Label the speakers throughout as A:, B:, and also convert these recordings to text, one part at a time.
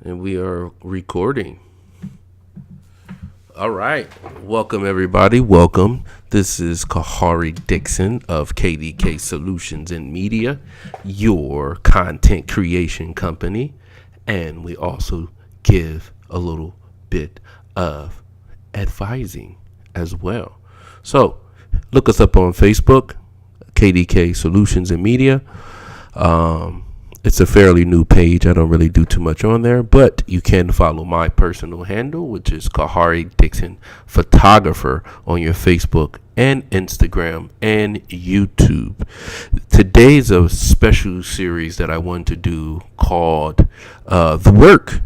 A: And we are recording. All right. Welcome, everybody. Welcome. This is Khary Dixon of KDK Solutions and Media, your content creation company. And we also give a little bit of advising as well. So look us up on Facebook, KDK Solutions and Media. It's a fairly new page. I don't really do too much on there, but you can follow my personal handle, which is Khary Dixon Photographer, on your Facebook and Instagram and YouTube. Today's a special series that I want to do called The Work.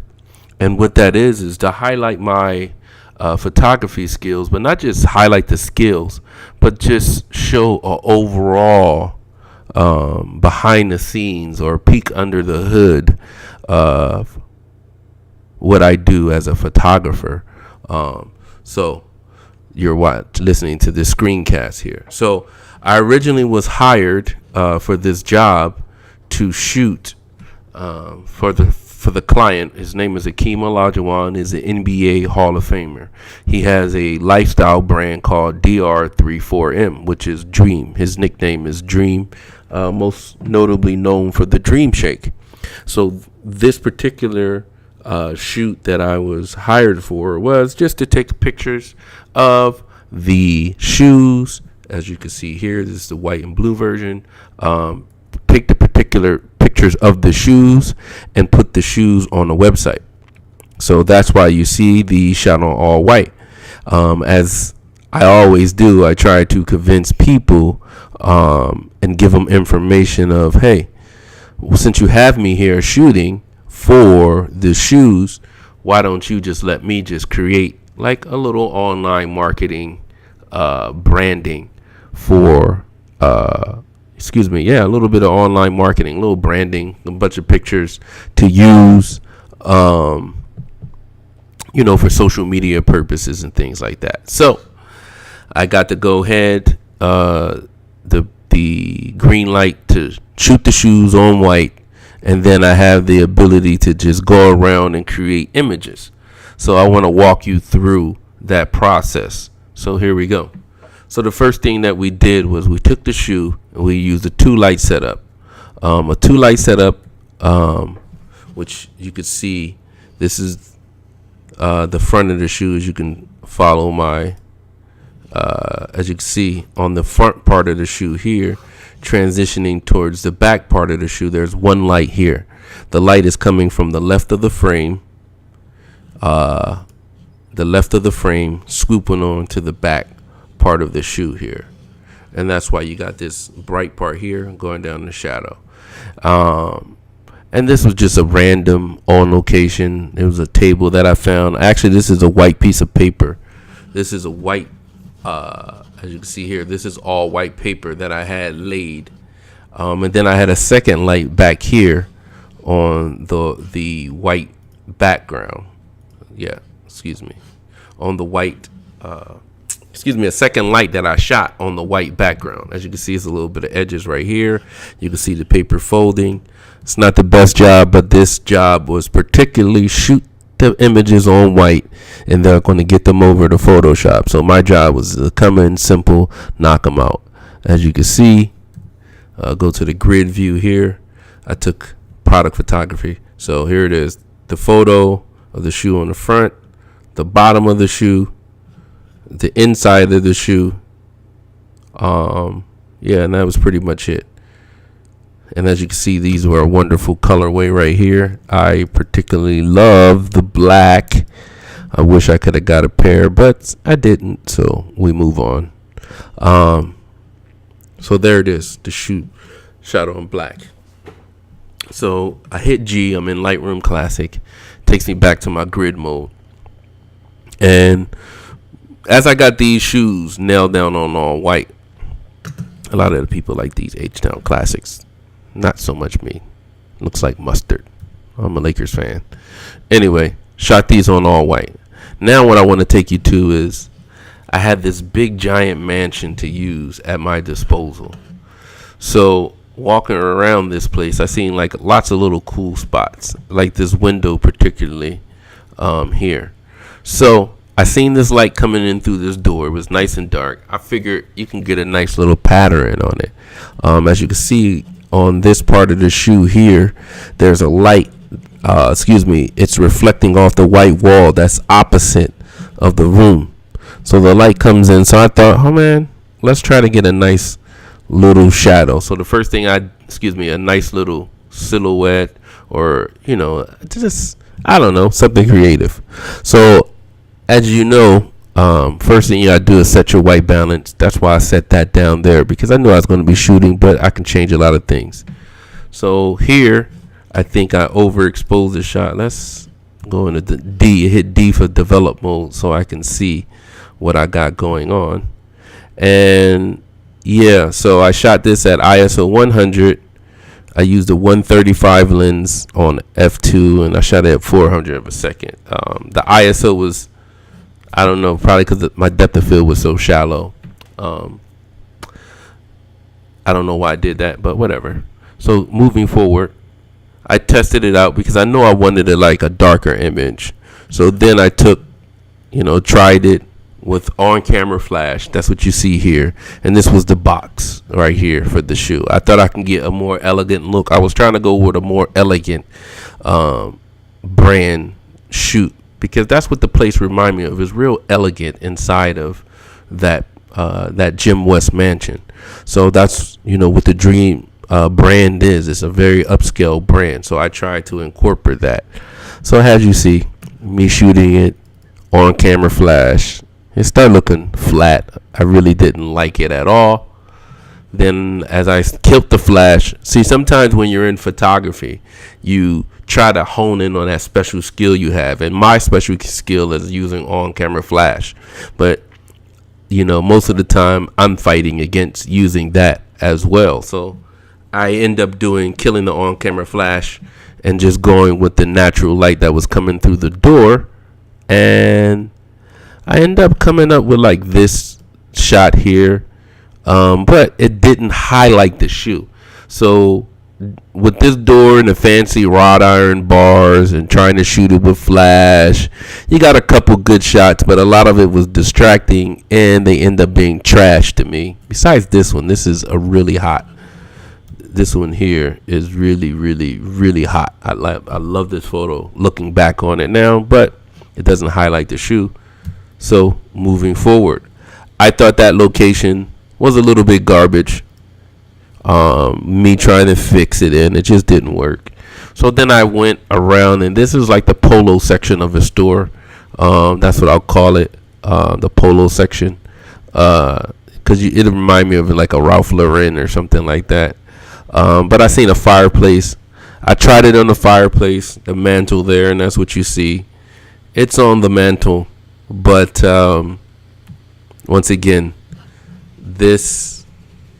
A: And what that is to highlight my photography skills, but not just highlight the skills, but just show an overall behind the scenes or peek under the hood of what I do as a photographer. So you're listening to this screencast here. So I originally was hired for this job to shoot for the client. His name is Akeem Olajuwon. He's an NBA Hall of Famer. He has a lifestyle brand called DR34M, which is Dream. His nickname is Dream, most notably known for the Dream Shake. So this particular shoot that I was hired for was just to take pictures of the shoes. As you can see here, this is the white and blue version. Take the particular pictures of the shoes and put the shoes on the website. So that's why you see the shot on all white. As I always do, I try to convince people and give them information of, hey, since you have me here shooting for the shoes, why don't you just let me just create like a little online marketing branding for a little bit of online marketing, a little branding, a bunch of pictures to use, for social media purposes and things like that. So I got to go ahead, the green light to shoot the shoes on white, and then I have the ability to just go around and create images. So I want to walk you through that process. So here we go. So the first thing that we did was we took the shoe and we used a 2-light setup. A 2-light setup, which you could see, this is the front of the shoe. As you can follow as you can see on the front part of the shoe here, transitioning towards the back part of the shoe, there's one light here. The light is coming from the left of the frame, swooping on to the back part of the shoe here, and that's why you got this bright part here going down the shadow. And this was just a random on location. It was a table that I found. Actually, this is a white piece of paper. This is a white, as you can see here, this is all white paper that I had laid, and then I had a second light back here on the white background. On the white a second light that I shot on the white background. As you can see, it's a little bit of edges right here. You can see the paper folding. It's not the best job, but this job was particularly shoot the images on white, and they're going to get them over to Photoshop. So my job was to come in simple, knock them out. As you can see, go to the grid view here. I took product photography. So here it is, the photo of the shoe on the front, the bottom of the shoe, the inside of the shoe, and that was pretty much it. And as you can see, these were a wonderful colorway right here. I particularly love the black. I wish I could have got a pair, but I didn't, so we move on. So there it is, the shoot shot on black. So I hit G. I'm in Lightroom Classic. Takes me back to my grid mode, and as I got these shoes nailed down on all white, a lot of the people like these H-Town Classics. Not so much me. Looks like mustard. I'm a Lakers fan. Anyway, shot these on all white. Now what I want to take you to is I had this big giant mansion to use at my disposal. So walking around this place, I seen like lots of little cool spots, like this window particularly here. So I seen this light coming in through this door. It was nice and dark. I figured you can get a nice little pattern on it. As you can see on this part of the shoe here, there's a light. It's reflecting off the white wall that's opposite of the room. So the light comes in. So I thought, oh man, let's try to get a nice little shadow. So the first thing a nice little silhouette, or just I don't know, something creative. So as you know, first thing you gotta do is set your white balance. That's why I set that down there, because I knew I was going to be shooting, but I can change a lot of things. So here, I think I overexposed the shot. Let's go into the D. Hit D for develop mode so I can see what I got going on. And yeah, so I shot this at ISO 100. I used a 135 lens on f2, and I shot it at 400 of a second. The ISO was, I don't know, probably because my depth of field was so shallow. I don't know why I did that, but whatever. So moving forward, I tested it out because I know I wanted it like a darker image. So then I tried it with on-camera flash. That's what you see here. And this was the box right here for the shoe. I thought I can get a more elegant look. I was trying to go with a more elegant brand shoot, because that's what the place reminded me of. It's real elegant inside of that Jim West mansion. So that's what the Dream brand is. It's a very upscale brand. So I tried to incorporate that. So as you see me shooting it on camera flash, it started looking flat. I really didn't like it at all. Then as I killed the flash, see, sometimes when you're in photography, you try to hone in on that special skill you have. And my special skill is using on-camera flash. But, most of the time I'm fighting against using that as well. So I end up killing the on-camera flash and just going with the natural light that was coming through the door. And I end up coming up with like this shot here, but it didn't highlight the shoe. So with this door and the fancy wrought iron bars and trying to shoot it with flash, you got a couple good shots, but a lot of it was distracting and they end up being trash to me. Besides this one, this is a really hot. This one here is really, really, really hot. I love this photo looking back on it now, but it doesn't highlight the shoe. So moving forward, I thought that location was a little bit garbage. Me trying to fix it, and it just didn't work. So then I went around, and this is like the polo section of a store. That's what I'll call it, the polo section, because it reminded me of like a Ralph Lauren or something like that. But I seen a fireplace. I tried it on the fireplace, the mantle there, and that's what you see. It's on the mantle. But once again, this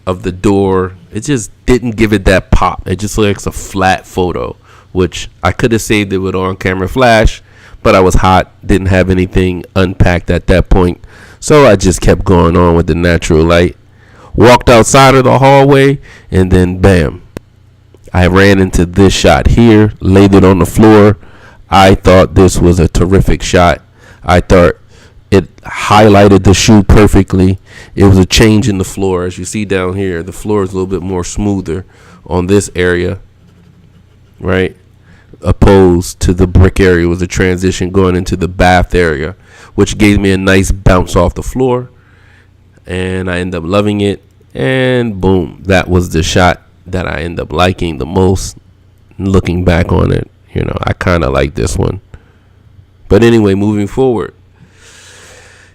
A: of the door, it just didn't give it that pop. It just looks a flat photo, which I could have saved it with on-camera flash, but I was hot, didn't have anything unpacked at that point. So I just kept going on with the natural light. Walked outside of the hallway, and then bam, I ran into this shot here, laid it on the floor. I thought this was a terrific shot. I thought it highlighted the shoe perfectly. It was a change in the floor. As you see down here, the floor is a little bit more smoother on this area, right? Opposed to the brick area. It was a transition going into the bath area, which gave me a nice bounce off the floor. And I ended up loving it. And boom, that was the shot that I ended up liking the most. Looking back on it, I kind of like this one. But anyway, moving forward,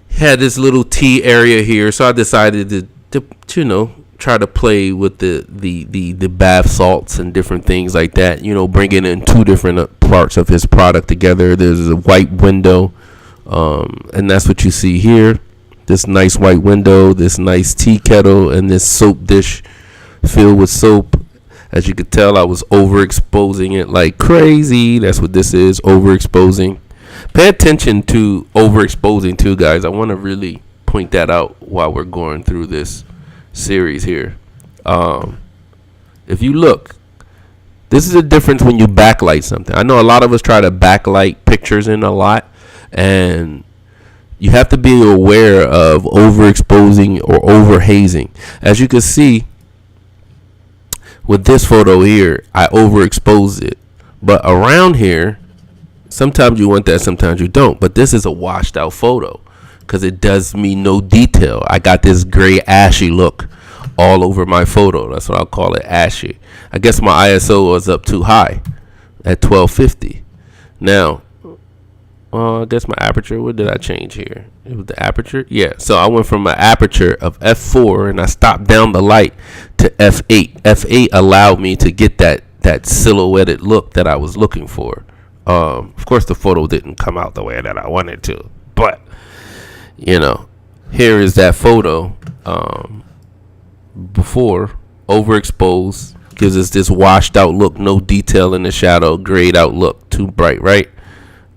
A: had this little T area here, so I decided to try to play with the bath salts and different things like that. Bringing in two different parts of his product together. There's a white window, and that's what you see here. This nice white window, this nice tea kettle, and this soap dish filled with soap. As you could tell, I was overexposing it like crazy. That's what this is, overexposing. Pay attention to overexposing too, guys. I want to really point that out while we're going through this series here. if you look, this is the difference when you backlight something. I know a lot of us try to backlight pictures in a lot, and you have to be aware of overexposing or overhazing. As you can see with this photo here, I overexposed it. But around here, sometimes you want that, sometimes you don't. But this is a washed out photo because it does me no detail. I got this gray ashy look all over my photo. That's what I'll call it, ashy. I guess my ISO was up too high at 1250. Now, I guess my aperture, what did I change here? It was the aperture? Yeah, so I went from an aperture of f4 and I stopped down the light to f8. F8 allowed me to get that silhouetted look that I was looking for. Of course, the photo didn't come out the way that I wanted to, but, you know, here is that photo before, overexposed, gives us this washed out look, no detail in the shadow, grayed out look, too bright, right?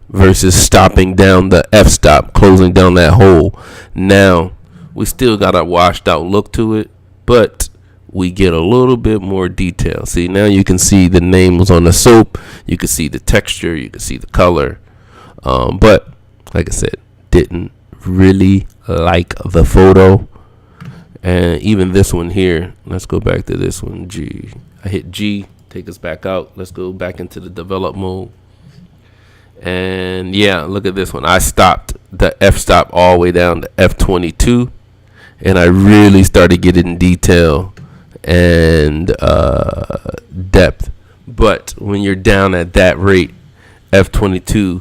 A: Versus stopping down the f-stop, closing down that hole. Now, we still got a washed out look to it, but we get a little bit more detail. See, now you can see the name was on the soap, you can see the texture, you can see the color. But, like I said, didn't really like the photo. And even this one here, let's go back to this one, G. I hit G, take us back out. Let's go back into the develop mode. And yeah, look at this one. I stopped the f-stop all the way down to f22. And I really started getting detail and depth. But when you're down at that rate, f22,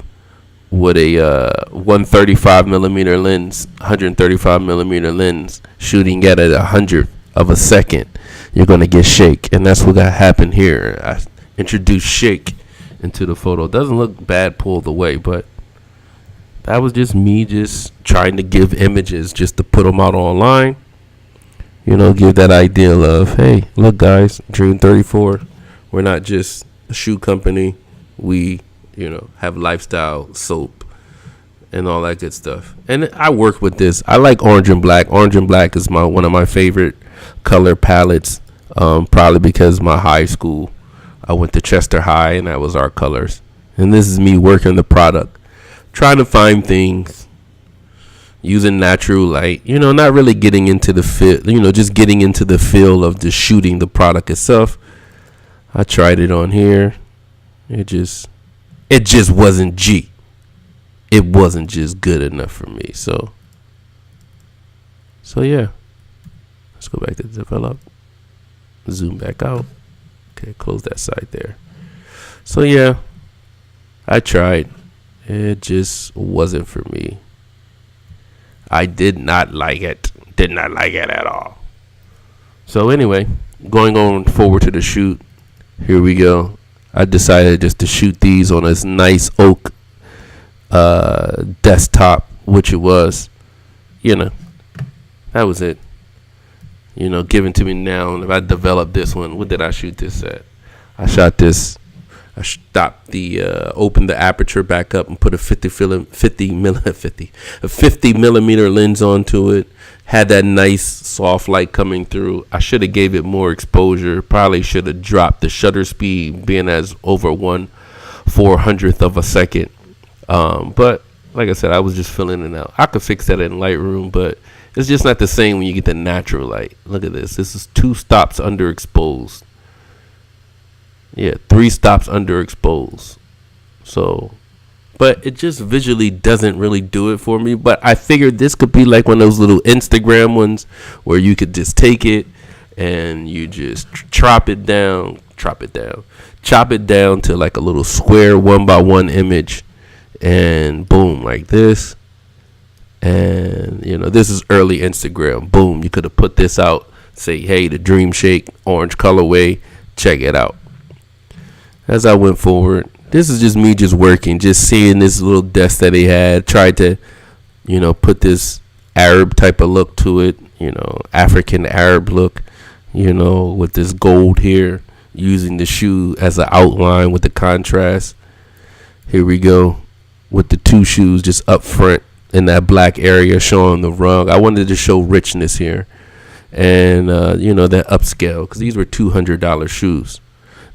A: with a 135 millimeter lens, 135 millimeter lens, shooting at a 100th of a second, you're going to get shake. And that's what got happened here. I introduced shake into the photo. It doesn't look bad pulled away, but that was just me just trying to give images just to put them out online. You know, give that idea of, hey, look guys, Dream 34, we're not just a shoe company. We, you know, have lifestyle, soap, and all that good stuff. And I work with this. I like orange and black. Orange and black is one of my favorite color palettes, probably because my high school, I went to Chester High, and that was our colors. And this is me working the product, trying to find things, using natural light, you know, not really getting into the feel, you know, just getting into the feel of the shooting the product itself. I tried it on here. It just wasn't G. It wasn't just good enough for me. So yeah. Let's go back to develop. Zoom back out. Okay, close that side there. So yeah, I tried. It just wasn't for me. I did not like it. Did not like it at all. So anyway, going on forward to the shoot. Here we go. I decided just to shoot these on this nice oak desktop, which it was. You know, that was it. You know, given to me now. And if I developed this one, what did I shoot this at? I shot this. I stopped opened the aperture back up and put a 50 millimeter lens onto it. Had that nice soft light coming through. I should have gave it more exposure. Probably should have dropped the shutter speed, being as over 1/400th of a second. But like I said, I was just filling it out. I could fix that in Lightroom, but it's just not the same when you get the natural light. Look at this. This is 2 stops underexposed. Yeah, 3 stops underexposed. So, but it just visually doesn't really do it for me. But I figured this could be like one of those little Instagram ones where you could just take it and you just chop it down to like a little square 1x1 image, and boom, like this. And you know, this is early Instagram. Boom, you could have put this out, say, hey, the Dream Shake orange colorway, check it out. As I went forward, this is just me just working, just seeing this little desk that they had, tried to, you know, put this Arab type of look to it, you know, African Arab look, you know, with this gold here, using the shoe as an outline with the contrast. Here we go with the 2 shoes just up front in that black area showing the rug. I wanted to show richness here. and that upscale, because these were $200 shoes.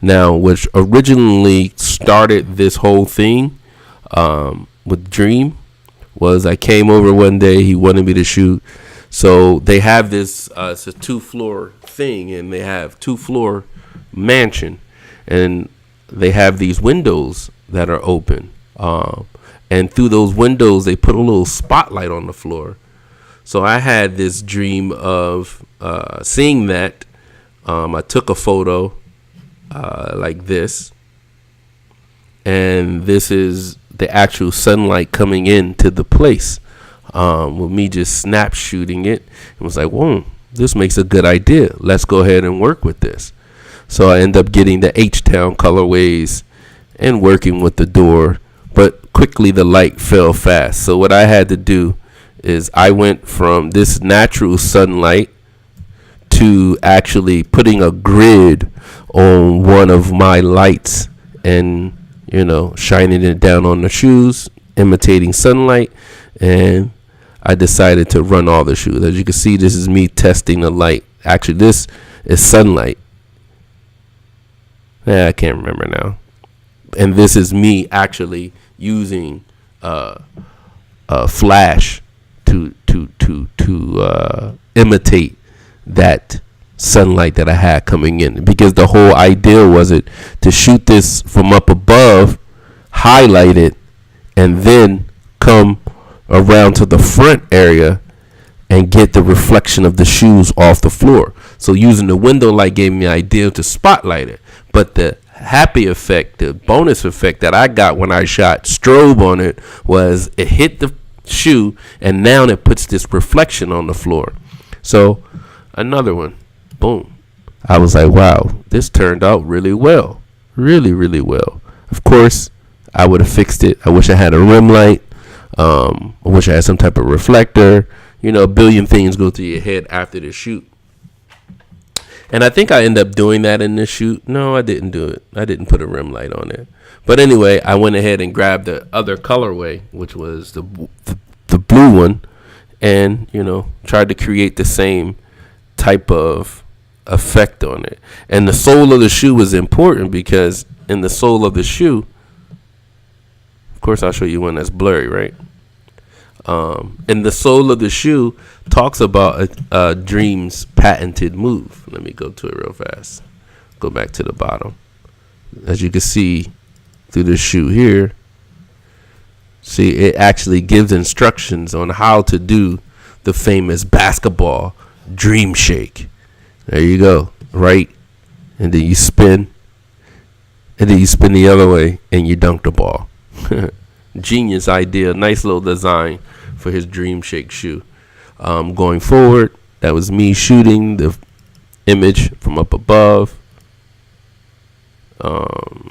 A: Now, which originally started this whole thing with Dream was I came over one day. He wanted me to shoot. So they have this, it's a 2-floor thing, and they have 2-floor mansion, and they have these windows that are open. And through those windows, they put a little spotlight on the floor. So I had this dream of seeing that. I took a photo like this, and this is the actual sunlight coming into the place with me just snap shooting it. It was like, whoa, this makes a good idea. Let's go ahead and work with this. So I end up getting the H-Town colorways and working with the door, but quickly the light fell fast. So what I had to do is I went from this natural sunlight to actually putting a grid on one of my lights and, shining it down on the shoes, imitating sunlight. And I decided to run all the shoes. As you can see, this is me testing the light. Actually, this is sunlight. I can't remember now. And this is me actually using a flash to imitate that sunlight that I had coming in, because the whole idea was it to shoot this from up above, highlight it, and then come around to the front area and get the reflection of the shoes off the floor. So using the window light gave me the idea to spotlight it, but the happy effect, the bonus effect that I got when I shot strobe on it was it hit the shoe, and now it puts this reflection on the floor. So another one, boom. I was like, wow, this turned out really well. Really, really well. Of course, I would have fixed it. I wish I had a rim light. I wish I had some type of reflector. A billion things go through your head after the shoot. And I think I ended up doing that in this shoot. No, I didn't do it. I didn't put a rim light on it. But anyway, I went ahead and grabbed the other colorway, which was the blue one, and, tried to create the same type of effect on it. And the sole of the shoe is important, because in the sole of the shoe, of course, I'll show you one that's blurry, right? And the sole of the shoe talks about Dream's patented move. Let me go to it real fast. Go back to the bottom. As you can see through the shoe here, see, it actually gives instructions on how to do the famous basketball dream shake. There you go, right? And then you spin, and then you spin the other way, and you dunk the ball. Genius idea, nice little design for his dream shake shoe. Going forward, that was me shooting the image from up above. Come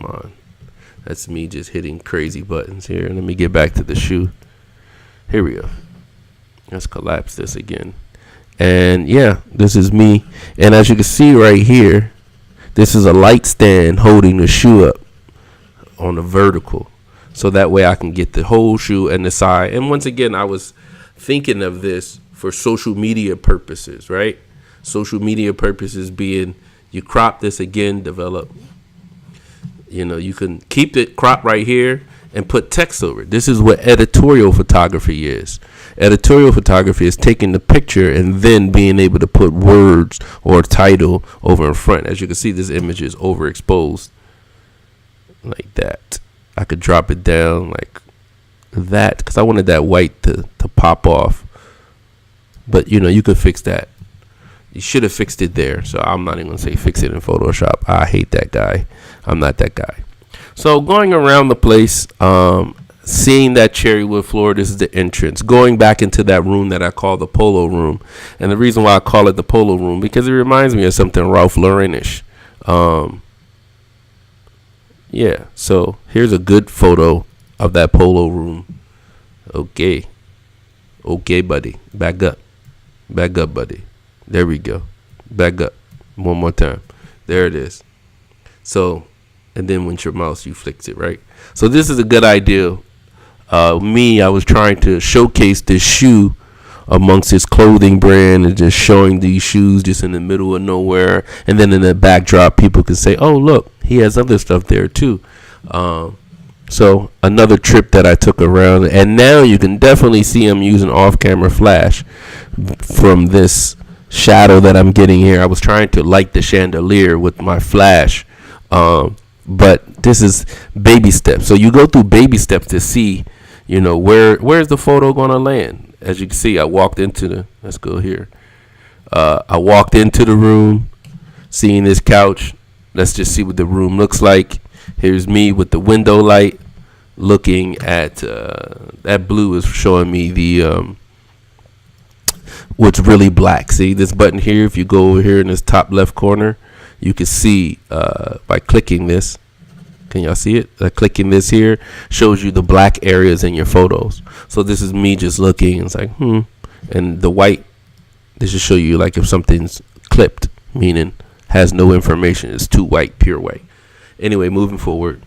A: on. That's me just hitting crazy buttons here. Let me get back to the shoe. Here we go. Let's collapse this again. And yeah, this is me. And as you can see right here, this is a light stand holding the shoe up on the vertical. So that way I can get the whole shoe and the side. And once again, I was thinking of this for social media purposes, right? Social media purposes being, you crop this again, develop. You can keep it cropped right here and put text over it. This is what editorial photography is. Editorial photography is taking the picture and then being able to put words or title over in front. As you can see, this image is overexposed like that. I could drop it down like that because I wanted that white to pop off. But, you could fix that. You should have fixed it there. So I'm not even going to say fix it in Photoshop. I hate that guy. I'm not that guy. So going around the place, seeing that cherry wood floor, this is the entrance. Going back into that room that I call the polo room. And the reason why I call it the polo room, because it reminds me of something Ralph Lauren-ish. Yeah, so here's a good photo of that polo room. Okay, buddy. Back up, buddy. There we go. Back up. One more time. There it is. So, and then with your mouse, you fix it, right? So this is a good idea. I was trying to showcase this shoe amongst his clothing brand and just showing these shoes just in the middle of nowhere. And then in the backdrop, people could say, oh, look, he has other stuff there too. So another trip that I took around, and now you can definitely see him using off-camera flash from this shadow that I'm getting here. I was trying to light the chandelier with my flash, but this is baby steps. So you go through baby steps to see, where's the photo going to land. As you can see, I walked into the, let's go here. I walked into the room, seeing this couch. Let's just see what the room looks like. Here's me with the window light looking at that blue is showing me the what's really black. See this button here? If you go over here in this top left corner, you can see by clicking this. Can y'all see it? Clicking this here shows you the black areas in your photos. So this is me just looking. It's like, and the white, this will show you like if something's clipped, meaning has no information. It's too white, pure white. Anyway, moving forward.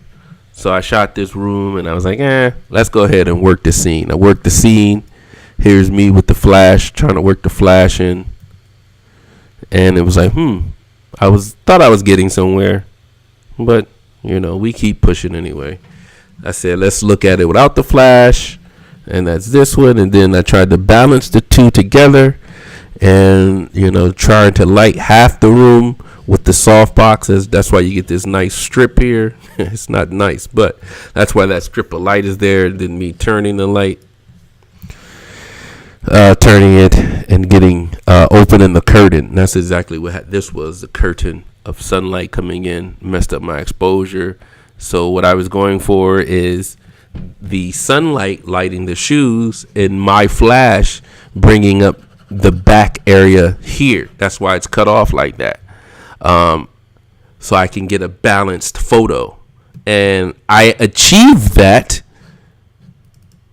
A: So I shot this room and I was like, let's go ahead and work the scene. I worked the scene. Here's me with the flash, trying to work the flash in. And it was like, thought I was getting somewhere. But, we keep pushing anyway. I said, let's look at it without the flash. And that's this one. And then I tried to balance the two together. And, trying to light half the room with the soft boxes. That's why you get this nice strip here. It's not nice, but that's why that strip of light is there. Then me turning the light, turning it and getting opening the curtain. That's exactly what this was. The curtain of sunlight coming in messed up my exposure. So what I was going for is the sunlight lighting the shoes and my flash bringing up the back area here. That's why it's cut off like that. So I can get a balanced photo, and I achieved that.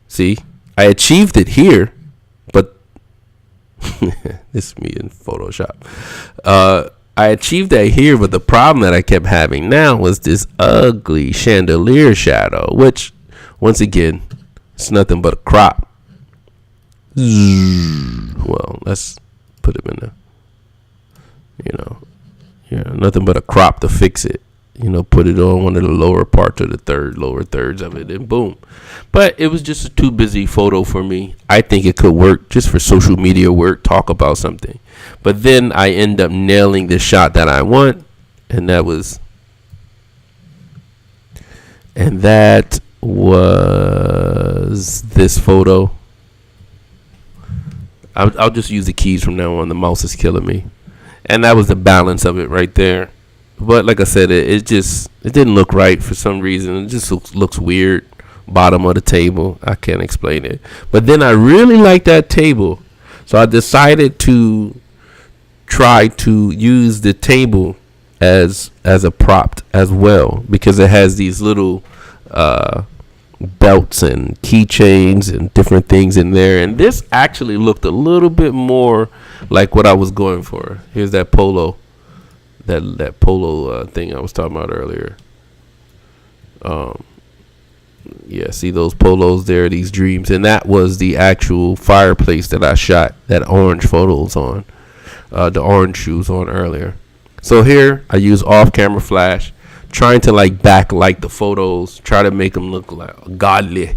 A: See, I achieved it here, but this is me in Photoshop. I achieved that here, but the problem that I kept having now was this ugly chandelier shadow, which once again, it's nothing but a crop. Well, let's put him in there, nothing but a crop to fix it. Put it on one of the lower parts of the lower thirds of it, and boom. But it was just a too busy photo for me. I think it could work just for social media work, talk about something. But then I end up nailing the shot that I want, and that was this photo. I'll just use the keys from now on. The mouse is killing me. And that was the balance of it right there. But like I said, it didn't look right for some reason. It just looks weird. Bottom of the table. I can't explain it. But then I really like that table. So I decided to try to use the table as a prop as well. Because it has these little belts and keychains and different things in there, and this actually looked a little bit more like what I was going for. Here's that polo, that polo thing I was talking about earlier. See those polos there, these dreams, and that was the actual fireplace that I shot that orange photos on, the orange shoes on earlier. So here I use off-camera flash, trying to backlight the photos, try to make them look like godly.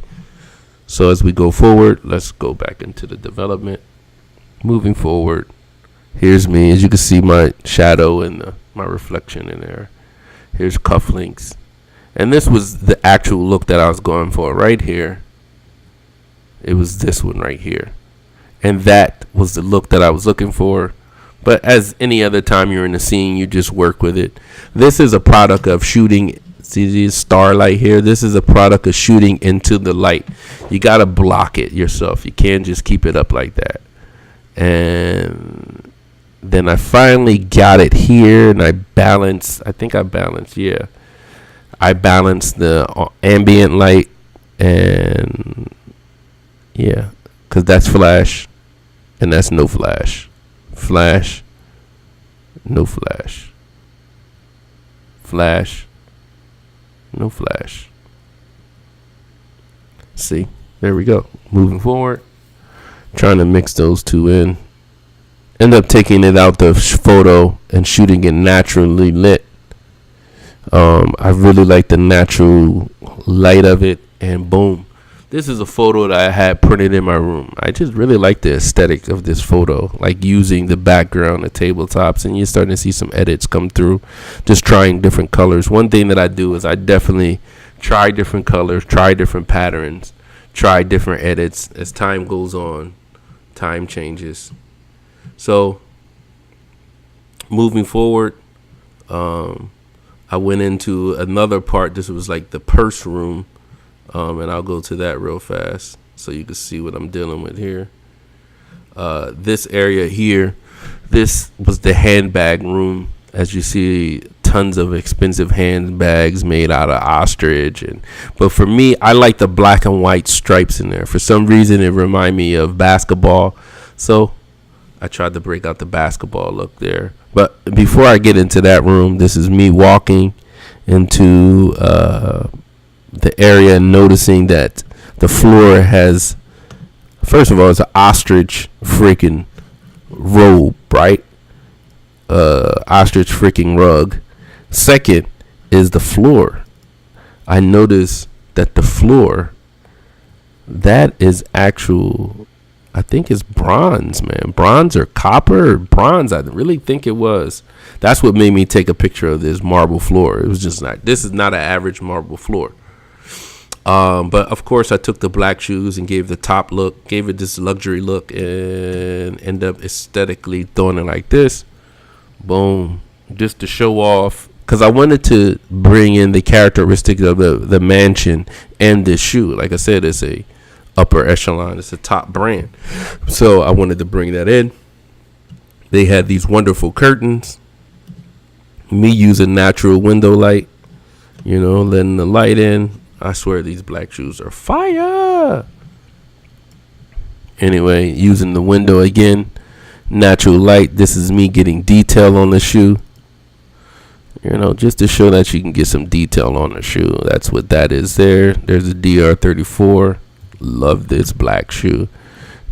A: So as we go forward, let's go back into the development. Moving forward, here's me. As you can see, my shadow and my reflection in there. Here's cufflinks. And this was the actual look that I was going for right here. It was this one right here. And that was the look that I was looking for. But as any other time you're in the scene, you just work with it. This is a product of shooting. See this starlight here? This is a product of shooting into the light. You got to block it yourself. You can't just keep it up like that. And then I finally got it here, and I balanced. I balanced the ambient light, and because that's flash, and that's no flash. Flash, no flash. Flash, no flash. See, there we go. Moving forward, Trying to mix those two in. End up taking it out the photo and shooting it naturally lit. I really like the natural light of it, and boom. This is a photo that I had printed in my room. I just really like the aesthetic of this photo, like using the background, the tabletops, and you're starting to see some edits come through, just trying different colors. One thing that I do is I definitely try different colors, try different patterns, try different edits. As time goes on, time changes. So moving forward, I went into another part. This was like the purse room, and I'll go to that real fast so you can see what I'm dealing with here. This area here, this was the handbag room. As you see, tons of expensive handbags made out of ostrich, but for me, I like the black and white stripes in there. For some reason, it reminded me of basketball, so I tried to break out the basketball look there. But before I get into that room, this is me walking into the area and noticing that the floor has, first of all, it's an ostrich freaking robe, right? Ostrich freaking rug. Second is the floor. I noticed that the floor, that is actual, I think it's bronze, man. Bronze or copper or bronze. I really think it was. That's what made me take a picture of this marble floor. It was just not, this is not an average marble floor. But of course I took the black shoes and gave the top look, gave it this luxury look, and end up aesthetically throwing it like this. Boom. Just to show off, because I wanted to bring in the characteristics of the mansion and this shoe. Like I said, it's a upper echelon, it's a top brand, so I wanted to bring that in. They had these wonderful curtains, me using natural window light, letting the light in. I swear these black shoes are fire. Anyway, using the window again, natural light. This is me getting detail on the shoe, just to show that you can get some detail on the shoe. That's what that is there. There's a DR34. Love this black shoe.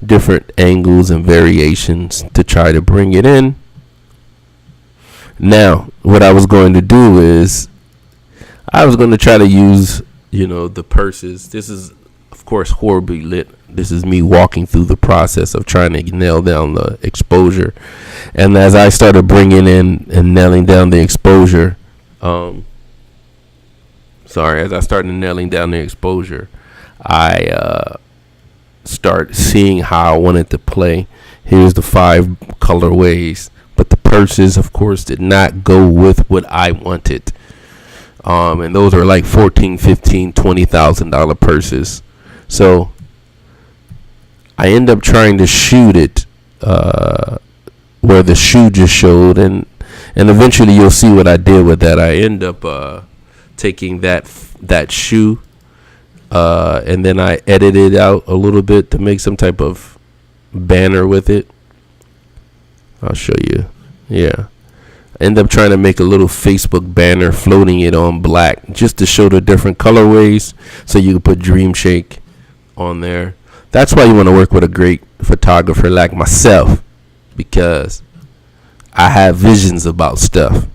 A: Different angles and variations to try to bring it in. Now, what I was going to do is I was going to try to use, the purses. This is, of course, horribly lit. This is me walking through the process of trying to nail down the exposure. And as I started bringing in and nailing down the exposure, I start seeing how I wanted to play. Here's the 5 colorways, but the purses, of course, did not go with what I wanted. And those are like $14,000, $15,000, $20,000 purses. So I end up trying to shoot it where the shoe just showed, and eventually you'll see what I did with that. I end up taking that shoe. And then I edited out a little bit to make some type of banner with it. I'll show you. Yeah. I end up trying to make a little Facebook banner, floating it on black, just to show the different colorways, so you can put Dream Shake on there. That's why you want to work with a great photographer like myself, because I have visions about stuff,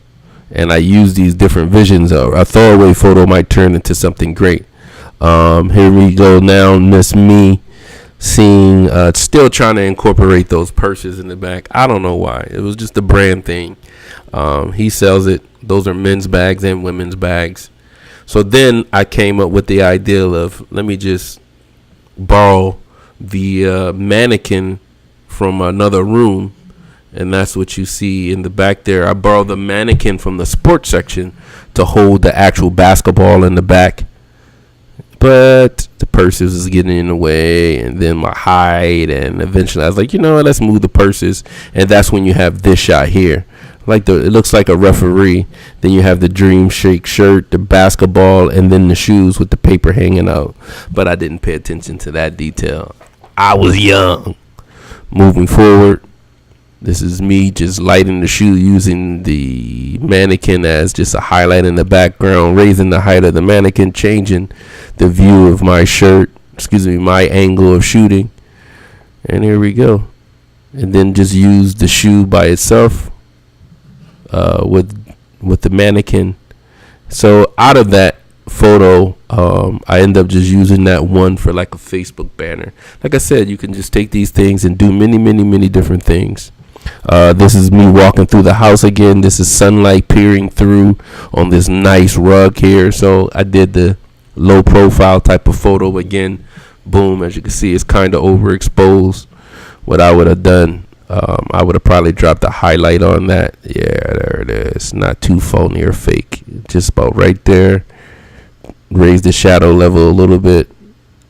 A: and I use these different visions. A throwaway photo might turn into something great. Here we go now. Miss me seeing, still trying to incorporate those purses in the back. I don't know why. It was just a brand thing. He sells it. Those are men's bags and women's bags. So then I came up with the idea of, let me just borrow the mannequin from another room, and that's what you see in the back there. I borrowed the mannequin from the sports section to hold the actual basketball in the back, but the purses was getting in the way, and then my height, and eventually I was like, let's move the purses. And that's when you have this shot here. It looks like a referee. Then you have the Dream Shake shirt, the basketball, and then the shoes with the paper hanging out. But I didn't pay attention to that detail. I was young. Moving forward, this is me just lighting the shoe, using the mannequin as just a highlight in the background, raising the height of the mannequin, changing the view of my shirt, my angle of shooting. And here we go. And then just use the shoe by itself with the mannequin. So out of that photo, I end up just using that one for like a Facebook banner. Like I said, you can just take these things and do many different things. This is me walking through the house again. This is sunlight peering through on this nice rug here. So I did the low profile type of photo again. Boom, as you can see, it's kind of overexposed. What I would have done, I would have probably dropped a highlight on that. Yeah, there it is. Not too phony or fake. Just about right there. Raise the shadow level a little bit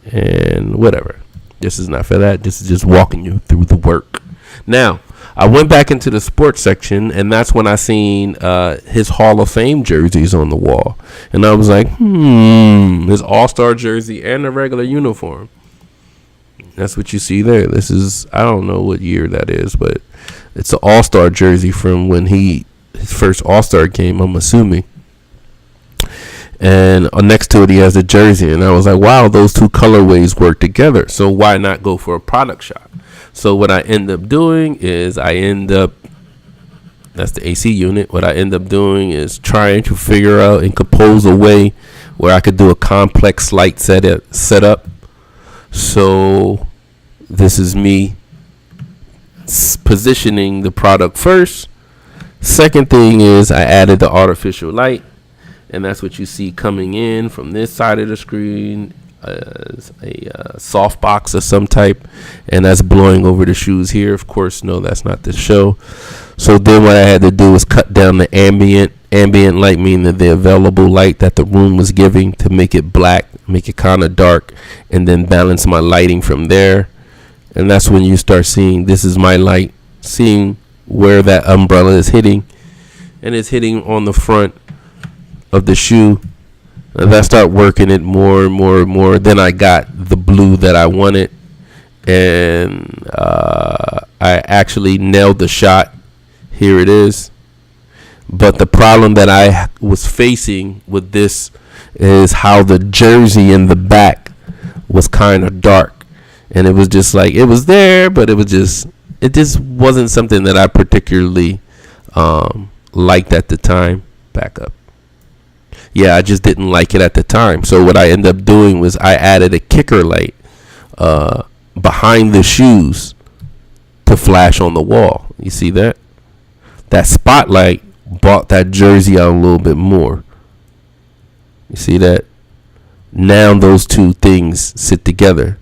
A: and whatever. This is not for that. This is just walking you through the work. Now, I went back into the sports section, and that's when I seen his Hall of Fame jerseys on the wall. And I was like, his All-Star jersey and a regular uniform. That's what you see there. This is, I don't know what year that is, but it's an All-Star jersey from when his first All-Star game, I'm assuming. And next to it, he has a jersey. And I was like, wow, those two colorways work together. So why not go for a product shot? So what I end up doing is that's the AC unit. What I end up doing is trying to figure out and compose a way where I could do a complex light setup. So this is me positioning the product first. Second thing is I added the artificial light, and that's what you see coming in from this side of the screen. A soft box of some type, and that's blowing over the shoes here. Of course, no, that's not the show. So then what I had to do was cut down the ambient light, meaning the available light that the room was giving, to make it black, make it kind of dark, and then balance my lighting from there. And that's when you start seeing, this is my light, seeing where that umbrella is hitting, and it's hitting on the front of the shoe. As I start working it more and more, then I got the blue that I wanted, and I actually nailed the shot. Here it is. But the problem that I was facing with this is how the jersey in the back was kind of dark, and it was just like, it was there, but it just wasn't something that I particularly liked at the time. Back up. Yeah, I just didn't like it at the time. So what I ended up doing was I added a kicker light behind the shoes to flash on the wall. You see that? That spotlight brought that jersey out a little bit more. You see that? Now those two things sit together.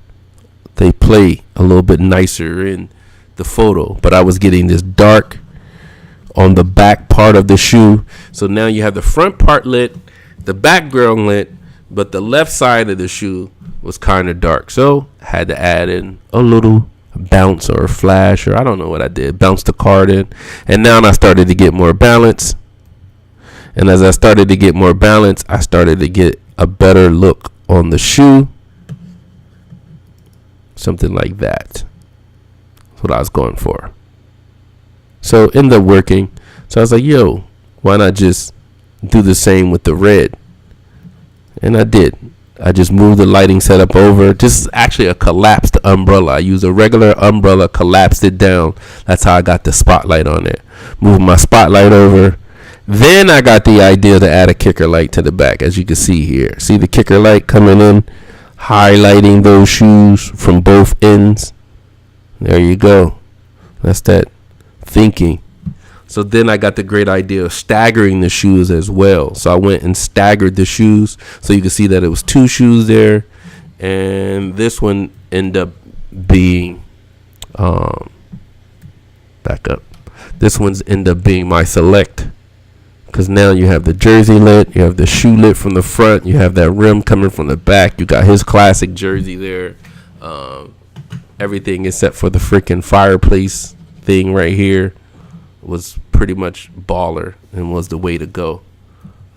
A: They play a little bit nicer in the photo. But I was getting this dark on the back part of the shoe. So now you have the front part lit, the background lit, but the left side of the shoe was kind of dark. So I had to add in a little bounce or a flash, or I don't know what I did. Bounce the card in. And now I started to get more balance. And as I started to get more balance, I started to get a better look on the shoe. Something like that. That's what I was going for. So it ended up working. So I was like, yo, why not just do the same with the red? And I did. I just moved the lighting setup over. Just actually a collapsed umbrella. I used a regular umbrella, collapsed it down. That's how I got the spotlight on it. Moved my spotlight over. Then I got the idea to add a kicker light to the back, as you can see here. See the kicker light coming in, highlighting those shoes from both ends. There you go. That's that thinking. So then I got the great idea of staggering the shoes as well. So I went and staggered the shoes. So you can see that it was two shoes there. And this one ended up being, back up. This one's ended up being my select. Because now you have the jersey lit. You have the shoe lit from the front. You have that rim coming from the back. You got his classic jersey there. Everything except for the freaking fireplace thing right here was pretty much baller and was the way to go.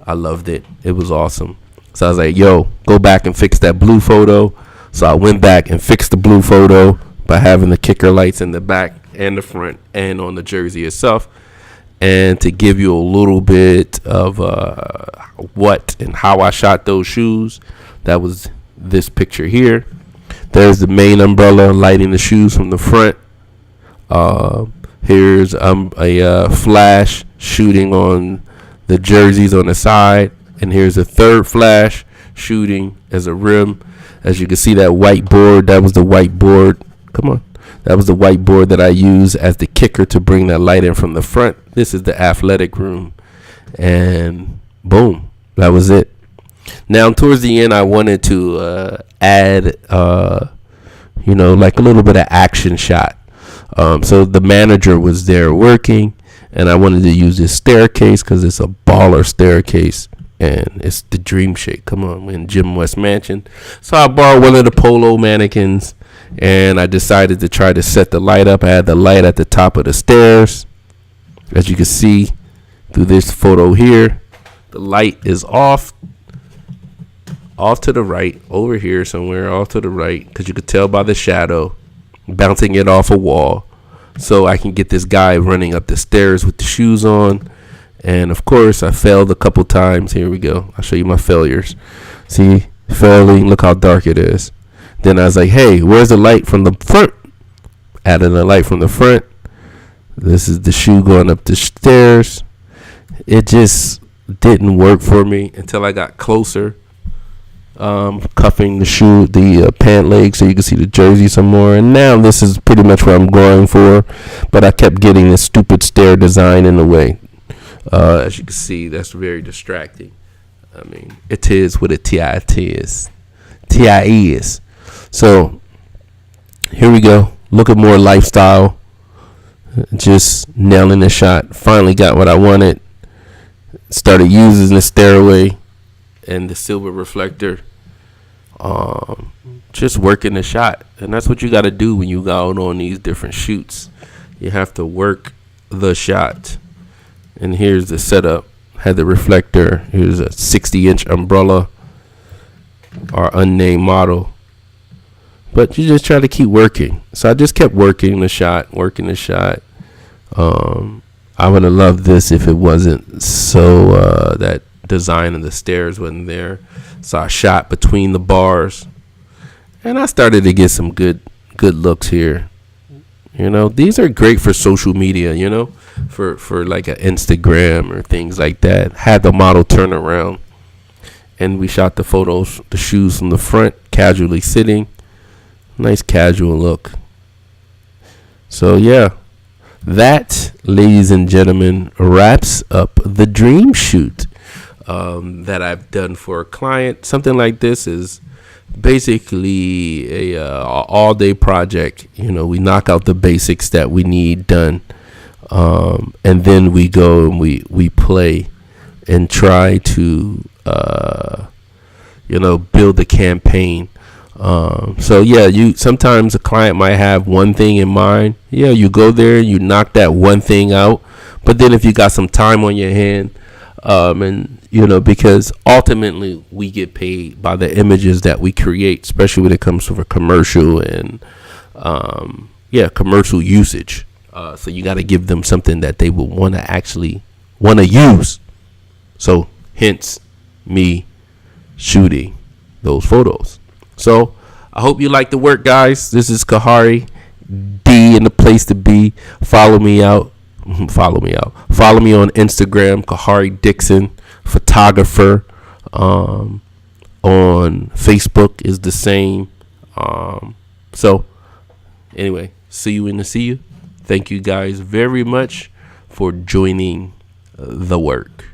A: I loved it. It was awesome. So I was like, yo, go back and fix that blue photo. So I went back and fixed the blue photo by having the kicker lights in the back and the front and on the jersey itself. And to give you a little bit of what and how I shot those shoes, that was this picture here. There's the main umbrella lighting the shoes from the front. Here's a flash shooting on the jerseys on the side, and here's a third flash shooting as a rim. As you can see, that whiteboard, that was the whiteboard. Come on. That was the whiteboard that I used as the kicker to bring that light in from the front. This is the athletic room. And boom, that was it. Now, towards the end, I wanted to add, like a little bit of action shot. So the manager was there working, and I wanted to use this staircase because it's a baller staircase. And it's the dream shake. Come on, we're in Jim West Mansion. So I borrowed one of the polo mannequins, and I decided to try to set the light up. I had the light at the top of the stairs. As you can see through this photo here, the light is off to the right, over here somewhere, off to the right, because you could tell by the shadow, bouncing it off a wall. So I can get this guy running up the stairs with the shoes on. And of course, I failed a couple times. Here we go. I'll show you my failures. See, failing. Look how dark it is. Then I was like, hey, where's the light from the front? Added a light from the front. This is the shoe going up the stairs. It just didn't work for me until I got closer. Cuffing the shoe, the pant leg, so you can see the jersey some more. And now this is pretty much what I'm going for. But I kept getting this stupid stair design in the way. As you can see, that's very distracting. I mean, it is what it is. T-I is. So, here we go. Look at more lifestyle. Just nailing the shot. Finally got what I wanted. Started using the stairway and the silver reflector. Just working the shot. And that's what you got to do when you go out on these different shoots. You have to work the shot. And here's the setup. Had the reflector. Here's a 60-inch umbrella. Our unnamed model. But you just try to keep working. So I just kept working the shot. I would have loved this if it wasn't so that design of the stairs wasn't there. So I shot between the bars. And I started to get some good looks here. These are great for social media, for like an Instagram or things like that. Had the model turn around, and we shot the photos, the shoes from the front, casually sitting. Nice casual look. So yeah, that, ladies and gentlemen, wraps up the dream shoot that I've done for a client. Something like this is basically a all-day project. We knock out the basics that we need done, and then we go and we play and try to build the campaign. So yeah, sometimes a client might have one thing in mind. Yeah, you go there, you knock that one thing out. But then if you got some time on your hand, and because ultimately we get paid by the images that we create, especially when it comes to a commercial and commercial usage. So you got to give them something that they will want to use. So hence me shooting those photos. So I hope you like the work, guys. This is Khary D in the place to be. Follow me on Instagram, Khary Dixon photographer. On Facebook is the same. So anyway, see you. Thank you guys very much for joining the work.